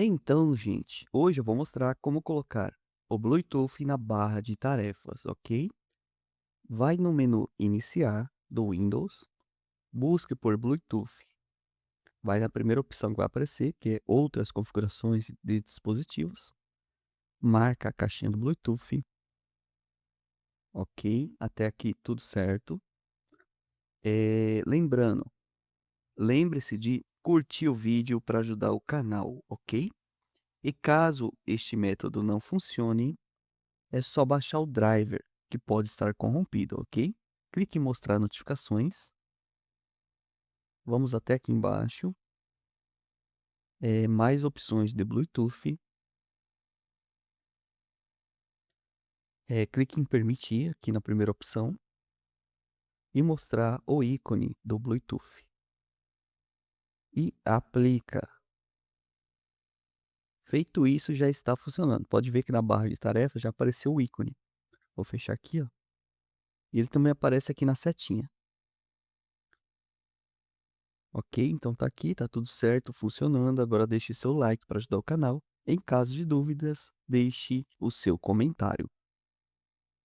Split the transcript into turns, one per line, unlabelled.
Então, gente, hoje eu vou mostrar como colocar o Bluetooth na barra de tarefas, ok? Vai no menu Iniciar do Windows, busque por Bluetooth. Vai na primeira opção que vai aparecer, que é Outras configurações de dispositivos. Marca a caixinha do Bluetooth, ok? Até aqui tudo certo. Lembrando, lembre-se de curtir o vídeo para ajudar o canal, ok? E caso este método não funcione, é só baixar o driver, que pode estar corrompido, ok? Clique em mostrar notificações. Vamos até aqui embaixo. Mais opções de Bluetooth. Clique em permitir aqui na primeira opção e mostrar o ícone do Bluetooth. E aplica. Feito isso, já está funcionando. Pode ver que na barra de tarefas já apareceu o ícone. Vou fechar aqui, ó. E ele também aparece aqui na setinha. Ok, então tá aqui, tá tudo certo, funcionando. Agora deixe seu like para ajudar o canal. Em caso de dúvidas, deixe o seu comentário.